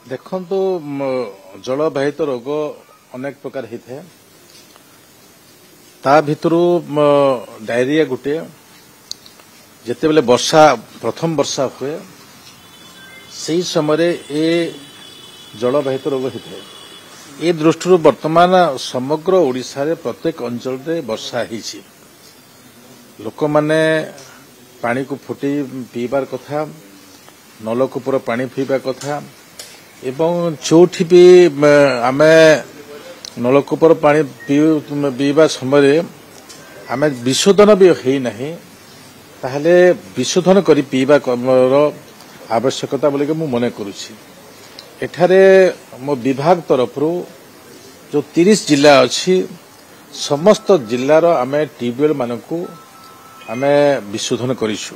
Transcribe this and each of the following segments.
देखो जलवाहित रोग अनेक प्रकार होता है ता भितरू डायरिया गोटे जिते बेले वर्षा प्रथम वर्षा हुए से समय ए जलवाहित रोग होता है। ए दृष्टि वर्तमान समग्र ओडिशा रे प्रत्येक अंचल रे वर्षा होती लोक माने पानी को फुटी पीबार कथा नलकूपर पानी पीवा कथा एवं चौठी भी आमे नलकूपर पानी पीवा समय आमे विशोधन भी होना ताहले विशोधन करी पीवा आवश्यकता बोले मु मने करुछि। एठारे मो विभाग तरफ जो 30 जिला अच्छी समस्त जिलार आमे ट्यूबवेल मानकू आमे विशोधन करिछु।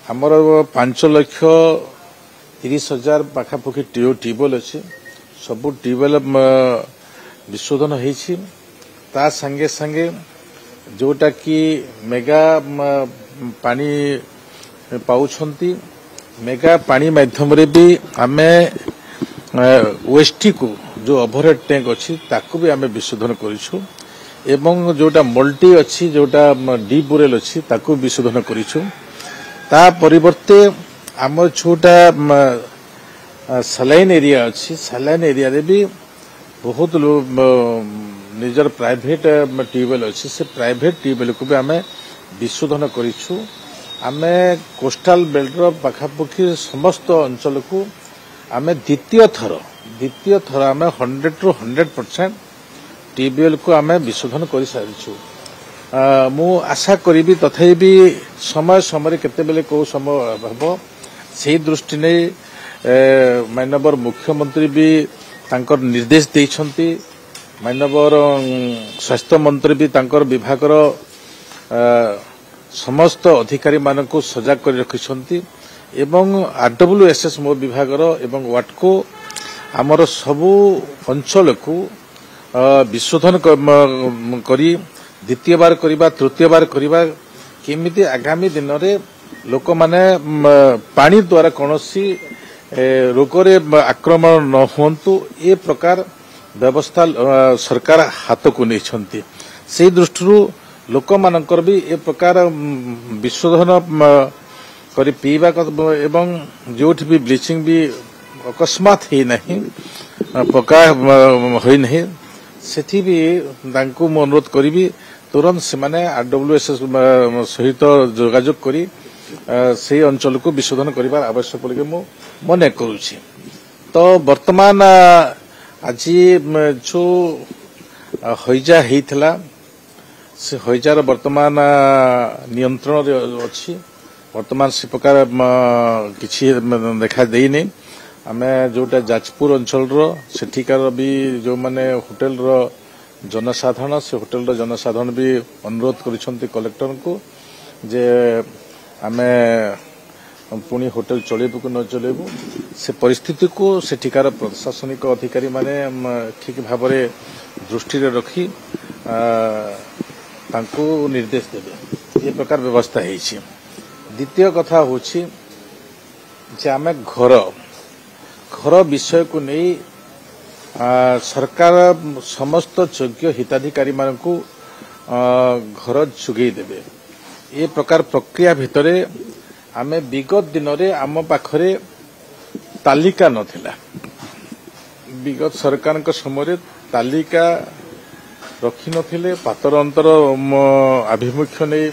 हमर 5,30,000 पाखापाखि ट्यूबवेल अच्छी सबू ट्यूबवेल विशोधन होइछि। ता संगे संगे जोटा कि मेगा पानी पाउछंती मेगा पानी माध्यम रे भी आमे वेस्टी को जो ओवरहेड टैंक अच्छी ताकू भी आमे विशोधन करिछु एवं जोटा मल्टी अच्छी जोटा डीप बोरेल अच्छी ताकू विशोधन करिछु। ता परिवर्ते आम छोटा सलाइन एरिया अच्छी सलाइन एरिया रे भी बहुत निजर प्राइवेट ट्यूबवेल अच्छी से प्राइवेट ट्यूबवेल को भी आमे विशोधन करिछु। आमे कोस्टल बेल्ट पाखापाखि समस्त अंचल को आमे द्वितीय थर आमे 100 to 100% ट्यूबवेल को आमे विशोधन कर सारिछु। मु आशा करी तथापि भी समय समय केते बेले को समय हबो से दृष्टि नहीं माननीय मुख्यमंत्री भी तांकर निर्देश देइछंती। माननीय स्वास्थ्य मंत्री भी तांकर विभागर समस्त अधिकारी मानकू सजग कर रखिछंती एवं RWSS मो विभागर एवं वाटको आमर सबू अंचल को विशोधन करी द्वितीय बार करिबा तृतीय बार करिबा केमिति आगामी दिन रे लोक माने पानी द्वारा कोनोसी रोगरे आक्रमण न होंतु ए प्रकार व्यवस्था सरकार हाथ को नहीं से दृष्टि लोक मानकर भी ए प्रकार विशोधन करी पीवा एवं जोठी भी ब्लीचिंग भी अकस्मात ही नहीं पका होई नहीं सेठी भी तांको मु अनुरोध करी तुरंत से माने RWSS सहित जोगाजोग करी से अंचल को विशोधन करिबार आवश्यक बोली मु मने करूछि। तो वर्तमान आज जो हईजा हेइथला से हईजार वर्तमान नियंत्रण अच्छी वर्तमान से प्रकार किछि देखा देइनी। आमे जोटा जाजपुर अंचल सेठिकार भी जो माने होटल जनसाधारण से होटल जनसाधारण भी अनुरोध करिसंती कलेक्टर को जे आमे पुणी होटल चलेबू कि न चलेबू से परिस्थिति को सेठिकार प्रशासनिक अधिकारी माने ठीक भाव दृष्टि रखी तांको निर्देश देवे ये प्रकार व्यवस्था है। द्वितीय कथा होछि जे आमे घर विषय को नहीं सरकार समस्त योग्य हिताधिकारी मानकू घर जोगई देवे ये प्रकार प्रक्रिया भितरे आमे विगत दिन रे आम पाखरे तालिका नथिला। विगत सरकार समय तालिका रखी नथिले पातर अंतर आभिमुख्य नहीं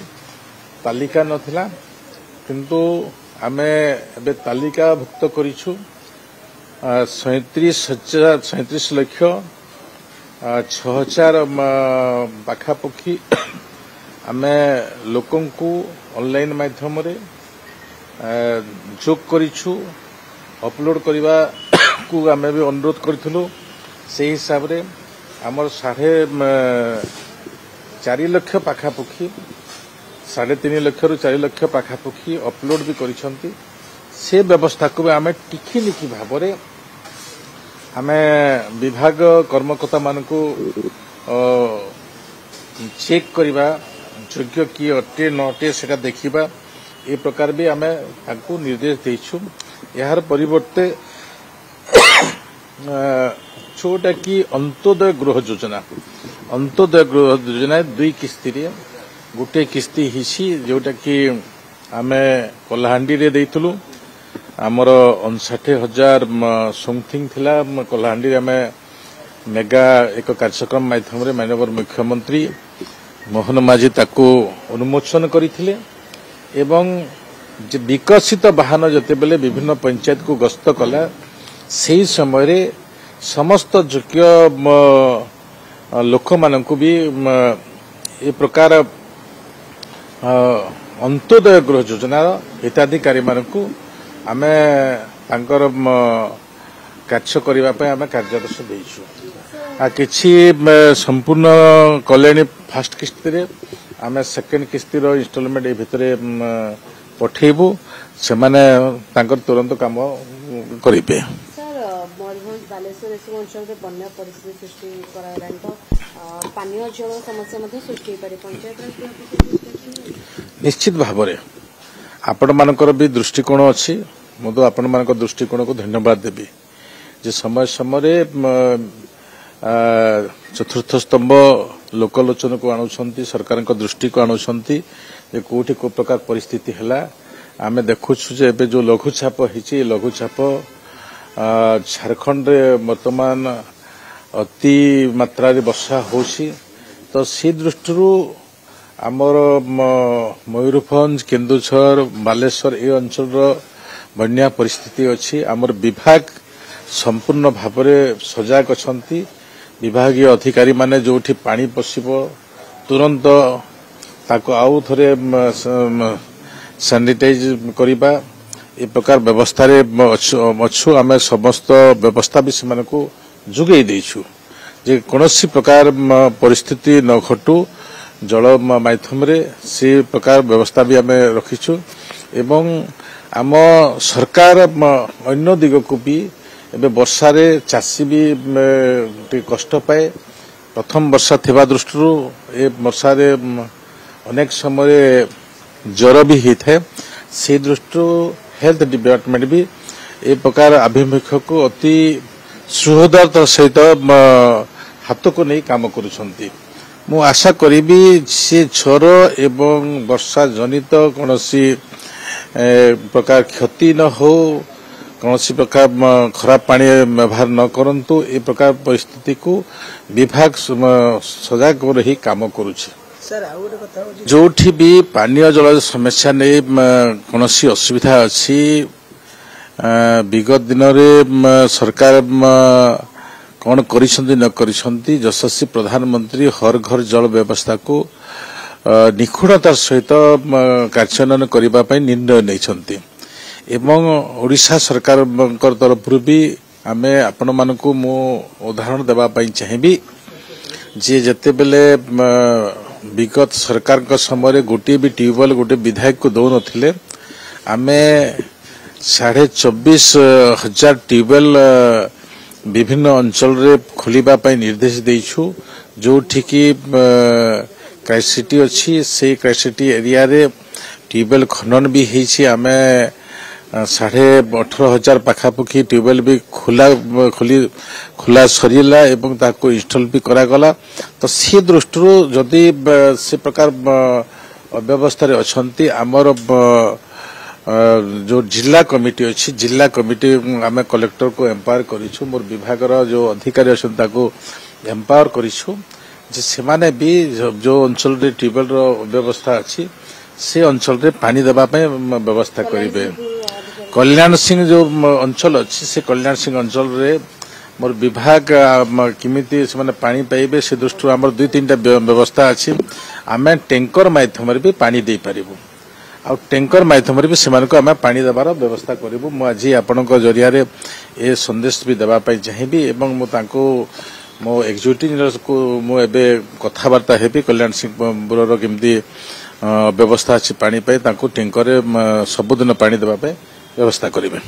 तालिका नथिला किंतु आमे एबे तालिका भुक्त करिछु 37 लाख 6,000 पाखापाखि आमे लोकन को ऑनलाइन माध्यम रे जोग करिछु अपलोड करबा को आमे भी अनुरोध करथिलु। से हिसाब रे हमर 4.5 लाख पाखापाखि 3.5 लाख रु 4 लाख पाखापाखि अपलोड भी करिसंती। से व्यवस्था को भी आमे टिखी निखी भाव रे आमे विभाग कर्मकर्ता मानकू चेक करबा योग्य कि अटे नटे सेटा देखिबा ए प्रकार भी आमे ताकू निर्देश देइछु। यार परिवर्ते जोटा कि अंत्योदय गृह योजना दुई किस्ती गोटे किस्ती हिसी जोटा कि आमे कलाहांडी रे देइतलु आमर 59,000 समथिंग थिला कलाहांडी रे आमे मेगा एक कार्यक्रम माध्यम रे माननीय मुख्यमंत्री मोहन माझी ताकू अनुमोचन करथिले एवं जे विकसित वाहन जते बेले विभिन्न पंचायत को गस्त कला सेही समय रे समस्त योग्य लोक मानकु भी ए प्रकार अंत्योदय गृह योजना हिताधिकारी मानकु आमे तांकर कार्य करिबा पय आमे कार्यदर्श देइछु आ किछि संपूर्ण कल्याणी फर्स्ट किस्ती रे आमे सेकंड किस्ती रो इंस्टॉलमेंट ए भितरे पठेबु से माने तांकर तुरंत काम करिबे। मयूरभंज बालेश्वर एसब अंचल में बन्या परिस्थिति सृष्टि कराइलानि तो पानीय जल समस्या मध्य सृष्टि पारे पंचायत निश्चित भाव में आपण मानकर भी दृष्टिकोण अच्छी मुझे आपण मान दृष्टिकोण को धन्यवाद देवी जे समय समय चतुर्थ स्तंभ लोकलोचन को आणुछंती सरकार दृष्टि को आणुछंती जे कोठी को प्रकार परिस्थिति हैला आमे देखुछु जे एबे जो लघुचाप हिची लघुचाप झारखंड रे वर्तमान अति मात्रा रे वर्षा होसी तो सी दृष्टि आमर मयूरभंज केन्दुझर बालेश्वर ए अंचल बन्या परिस्थिति अच्छी आमर विभाग संपूर्ण भाव में सजग अच्छा विभागीय अधिकारी माने जोठी पानी पशिबो तुरंत ताको आउ थरे सैनिटाइज करिबा ए प्रकार व्यवस्था रे अच्छु आमे समस्त व्यवस्था भी से को जुगई देछु जे कोनोसी प्रकार परिस्थिति न घटू जल माध्यम रे से प्रकार व्यवस्था भी आमे रखिछु एवं आम सरकार अन्य दिग को भी एबे वर्षा रे चासी भी कष्ट पाए प्रथम वर्षा थिबा दृष्टि ए वर्षा रे अनेक समय ज्वर भी होता है से दृष्टि हेल्थ डिपार्टमेंट भी ए प्रकार आभिमुख्य को अति सुहृदयता सहित हाथ को नहीं काम करुछंती मु आशा करी से ज्वर एवं वर्षा जनित कौन प्रकार क्षति न हो कौन प्रकार खराब पानी व्यवहार न करंतु ए प्रकार परिस्थिति को विभाग सजग रही काम करुछे जोठी भी पानीय जल समस्या नहीं कौन असुविधा अच्छी विगत दिन रे सरकार कौन करिसंती न करिसंती यशस्वी प्रधानमंत्री हर घर जल व्यवस्था को निखुणतार सहित कार्यान्वयन करबा पई निर्णय नैछंती एवं ओडिशा सरकार तरफ भी आमे आपण मानकु मो उदाहरण देबा पई चाहिबी जे जते बेले विगत सरकार का समय गोटे भी ट्यूबवेल गोटे विधायक को दौ नथिले आमे 24,500 ट्यूबवेल विभिन्न अंचल रे खोलिबा पई निर्देश देइछु जो ठिकी क्राइसिटी अच्छी से क्राइसिटी एरिया रे ट्यूबवेल खनन भी होइछि आमे 18,500 पाखापाखि ट्यूबवेल भी खुला सरीला एवं ताको इंस्टॉल भी करागला तो सी दृष्टि जदि से प्रकार अव्यवस्था रे अछंती आमर जो जिला कमिटी अच्छी जिला कमिटी आमे कलेक्टर को एम्पावर करिछु मोर विभाग जो अधिकारी अछन ताको एम्पावर करिछु जे सेमाने भी जो अंचल रे ट्यूबवेल रो व्यवस्था अच्छी से अंचल रे पानी देबा पे व्यवस्था करिवे कल्याण सिंह जो अंचल अच्छी से कल्याण सिंह अंचल रे मोर विभाग किमिति से माने पानी पाइबे से दृष्टि आमर 2-3टा व्यवस्था अच्छी आमे टैंकर माध्यम रे भी पानी दे पारिबो आ टैंकर माध्यम रे भी सेमान को आमे पानी देबार व्यवस्था करिबो मु आज आपनक जरिया रे ए संदेश भी देबा पई चाहिबी एवं मु तांको मो एग्जीक्यूटिव को मु एबे कथावार्ता हेबी कल्याण सिंहपुर रो केमती व्यवस्था अच्छी पानी पाए तांको टैंकर रे सबुदिन पानी देबा पे व्यवस्था करिवे।